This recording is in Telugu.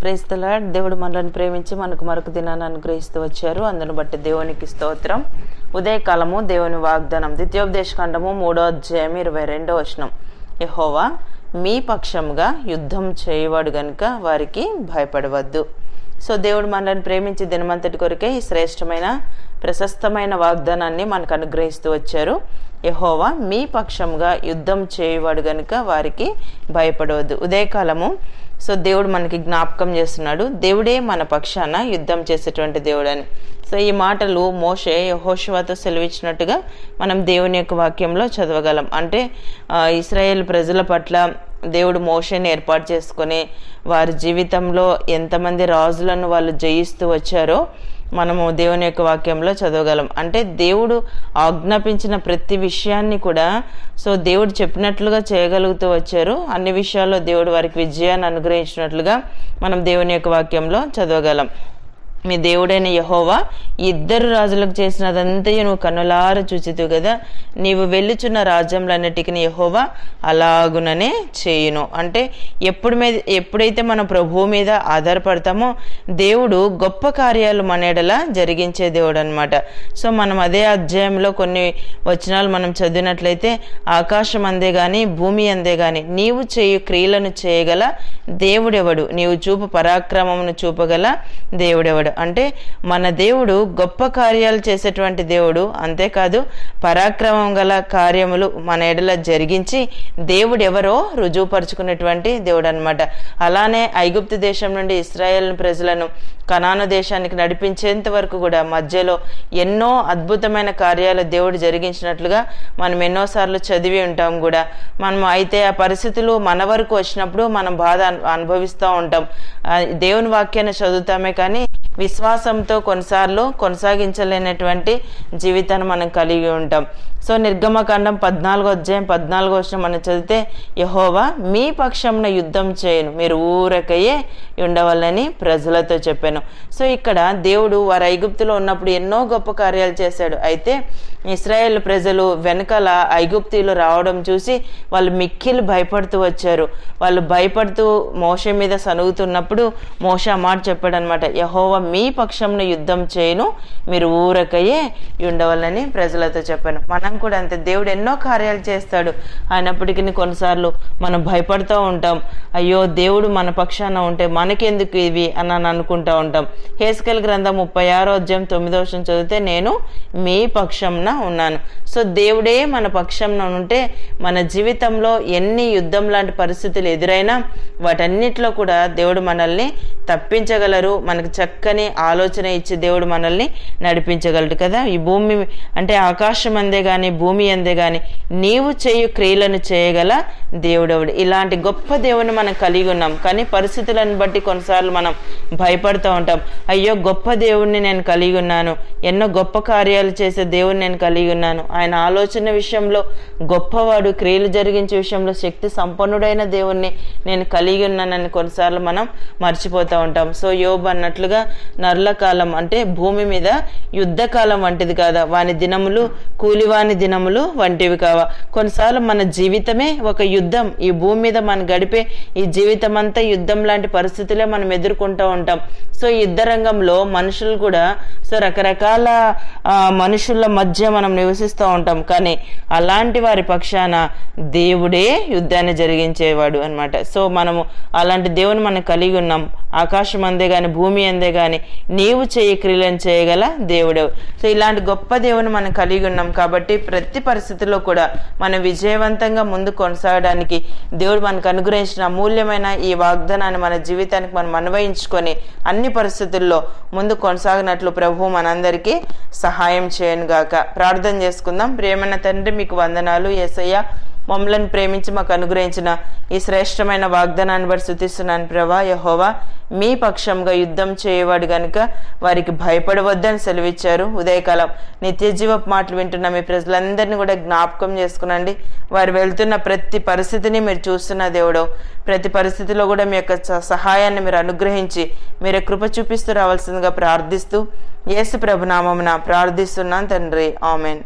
Praise the lord. దేవుడు మనల్ని ప్రేమించి మనకు మరొక దినాన్ని అనుగ్రహిస్తూ వచ్చారు. అందును బట్టి దేవునికి స్తోత్రం. ఉదయకాలము దేవుని వాగ్దానం, ద్వితీయోపదేశకాండము 3వ అధ్యాయం 22వ వచనం. యెహోవా మీ పక్షంగా యుద్ధం చేయవాడు గనుక వారికి భయపడవద్దు. సో దేవుడు మనల్ని ప్రేమించి దినమంతటి కొరకే ఈ శ్రేష్టమైన ప్రశస్తమైన వాగ్దానాన్ని మనకు అనుగ్రహిస్తూ వచ్చారు. యెహోవా మీ పక్షంగా యుద్ధం చేయవాడు గనుక వారికి భయపడవద్దు. ఉదయకాలము సో దేవుడు మనకి జ్ఞాపకం చేస్తున్నాడు, దేవుడే మన పక్షాన యుద్ధం చేసేటువంటి దేవుడు అని. సో ఈ మాటలు మోషే యెహోషువతో సెలవిచ్చినట్టుగా మనం దేవుని యొక్క వాక్యంలో చదవగలం. అంటే ఇశ్రాయేల్ ప్రజల పట్ల దేవుడు మోషేని ఏర్పాటు చేసుకొని వారి జీవితంలో ఎంతమంది రాజులను వాళ్ళు జయిస్తూ వచ్చారో మనము దేవుని యొక్క వాక్యంలో చదవగలం. అంటే దేవుడు ఆజ్ఞాపించిన ప్రతి విషయాన్ని కూడా సో దేవుడు చెప్పినట్లుగా చేయగలుగుతూ వచ్చారు. అన్ని విషయాల్లో దేవుడు వారికి విజయాన్ని అనుగ్రహించినట్లుగా మనం దేవుని యొక్క వాక్యంలో చదవగలం. మీ దేవుడైన యెహోవా ఇద్దరు రాజులకు చేసినదంతయు నువ్వు కన్నులారా చూచితివి కదా, నీవు వెళ్ళుచున్న రాజ్యములన్నిటికీ యెహోవా అలాగుననే చేయును. అంటే ఎప్పుడైతే మనం ప్రభువు మీద ఆధారపడతామో దేవుడు గొప్ప కార్యాలు మన ఎడల జరిగించే దేవుడు అనమాట. సో మనం అదే అధ్యాయంలో కొన్ని వచనాలు మనం చదివినట్లయితే, ఆకాశం అందే గాని భూమి అందే గాని నీవు చేయు క్రియలను చేయగల దేవుడెవడు, నీవు చూపు పరాక్రమమును చూపగల దేవుడెవడు. అంటే మన దేవుడు గొప్ప కార్యాలు చేసేటువంటి దేవుడు. అంతేకాదు పరాక్రమం గల కార్యములు మన ఎడల జరిగించి దేవుడు ఎవరో రుజువుపరుచుకునేటువంటి దేవుడు అనమాట. అలానే ఐగుప్తు దేశం నుండి ఇశ్రాయేల్ ప్రజలను కనాను దేశానికి నడిపించేంత వరకు కూడా మధ్యలో ఎన్నో అద్భుతమైన కార్యాలు దేవుడు జరిగించినట్లుగా మనం ఎన్నోసార్లు చదివి ఉంటాం కూడా. మనం అయితే ఆ పరిస్థితులు మన వరకు వచ్చినప్పుడు మనం బాధ అనుభవిస్తూ ఉంటాం. దేవుని వాక్యాన్ని చదువుతామే కానీ విశ్వాసంతో కొన్నిసార్లు కొనసాగించలేనటువంటి జీవితాన్ని మనం కలిగి ఉంటాం. సో నిర్గమకాండం 14వ అధ్యాయం 14వ వచనం మనం చదివితే, యెహోవా మీ పక్షంన యుద్ధం చేయను, మీరు ఊరకయే ఉండవాలని ప్రజలతో చెప్పాను. సో ఇక్కడ దేవుడు వారు ఐగుప్తులో ఉన్నప్పుడు ఎన్నో గొప్ప కార్యాలు చేశాడు. అయితే ఇశ్రాయేల్ ప్రజలు వెనకాల ఐగుప్తీయులు రావడం చూసి వాళ్ళు మిక్కిలి భయపడుతూ వచ్చారు. వాళ్ళు భయపడుతూ మోషే మీద సనుగుతున్నప్పుడు మోషే ఆ మాట చెప్పాడు అనమాట, యెహోవా మీ పక్షంలో యుద్ధం చేయను, మీరు ఊరకయే ఉండవాలని ప్రజలతో చెప్పాను. మనం కూడా అంతే, దేవుడు ఎన్నో కార్యాలు చేస్తాడు. అయినప్పటికీ కొన్నిసార్లు మనం భయపడుతూ ఉంటాం, అయ్యో దేవుడు మన పక్షాన ఉంటే మనకెందుకు ఇవి అని అనుకుంటూ ఉంటాం. హెస్కేల్ గ్రంథం 36వ అధ్యాయం 9వ వచనం చదివితే, నేను మీ పక్షంన ఉన్నాను. సో దేవుడే మన పక్షంన ఉంటే మన జీవితంలో ఎన్ని యుద్ధం లాంటి పరిస్థితులు ఎదురైనా వాటన్నిటిలో కూడా దేవుడు మనల్ని తప్పించగలరు. మనకు చక్కని ఆలోచన ఇచ్చి దేవుడు మనల్ని నడిపించగలడు కదా. ఈ భూమి అంటే ఆకాశం అందే గాని భూమి అందే గాని నీవు చేయు క్రియలను చేయగల దేవుడెవడు. ఇలాంటి గొప్ప దేవుని మనం కలిగి ఉన్నాం. కానీ పరిస్థితులను బట్టి కొన్నిసార్లు మనం భయపడుతూ ఉంటాం, అయ్యో గొప్ప దేవుణ్ణి నేను కలిగి ఉన్నాను, ఎన్నో గొప్ప కార్యాలు చేసే దేవుని నేను కలిగి ఉన్నాను, ఆయన ఆలోచన విషయంలో గొప్పవాడు, క్రియలు జరిగించే విషయంలో శక్తి సంపన్నుడైన దేవుణ్ణి నేను కలిగి ఉన్నానని కొన్నిసార్లు మనం మర్చిపోతూ ఉంటాం. సో యోబు అన్నట్లుగా నరుల కాలం అంటే భూమి మీద యుద్ధకాలం వంటిది కాదా, వాని దినములు కూలివాని దినములు వంటివి కావా. కొన్నిసార్లు మన జీవితమే ఒక యుద్ధం. ఈ భూమి మీద మనం గడిపే ఈ జీవితం అంతా యుద్ధం లాంటి పరిస్థితులే మనం ఎదుర్కొంటూ ఉంటాం. సో యుద్ధ రంగంలో మనుషులు కూడా సో రకరకాల మనుషుల మధ్య మనం నివసిస్తూ ఉంటాం. కానీ అలాంటి వారి పక్షాన దేవుడే యుద్ధాన్ని జరిగించేవాడు అనమాట. సో మనము అలాంటి దేవుని మనం కలిగి ఉన్నాం. ఆకాశం అందే గాని భూమి అందే గాని నీవు చేయి క్రియలను చేయగల దేవుడు. సో ఇలాంటి గొప్ప దేవుని మనం కలిగి ఉన్నాం కాబట్టి ప్రతి పరిస్థితుల్లో కూడా మనం విజయవంతంగా ముందు కొనసాగడానికి దేవుడు మనకు అనుగ్రహించిన అమూల్యమైన ఈ వాగ్దానాన్ని మన జీవితానికి మనం అన్వయించుకొని అన్ని పరిస్థితుల్లో ముందు కొనసాగినట్లు ప్రభువు మనందరికీ సహాయం చేయను గాక. ప్రార్థన చేసుకుందాం. ప్రియమైన తండ్రి, మీకు వందనాలు యేసయ్య. మమ్మల్ని ప్రేమించి మాకు అనుగ్రహించిన ఈ శ్రేష్టమైన వాగ్దానాన్ని బట్టి స్తుతిస్తున్నాను ప్రభా. యెహోవా మీ పక్షంగా యుద్ధం చేయవాడు గనుక వారికి భయపడవద్దని సెలవిచ్చారు. ఉదయకాలం నిత్య జీవపు మాటలు వింటున్న మీ ప్రజలందరినీ కూడా జ్ఞాపకం చేసుకునండి. వారు వెళ్తున్న ప్రతి పరిస్థితిని మీరు చూస్తున్న దేవుడు, ప్రతి పరిస్థితిలో కూడా మీ యొక్క సహాయాన్ని మీరు అనుగ్రహించి మీరే కృప చూపిస్తూ రావాల్సిందిగా ప్రార్థిస్తూ యేసు ప్రభు నామమున ప్రార్థిస్తున్నాను తండ్రి, ఆమెన్.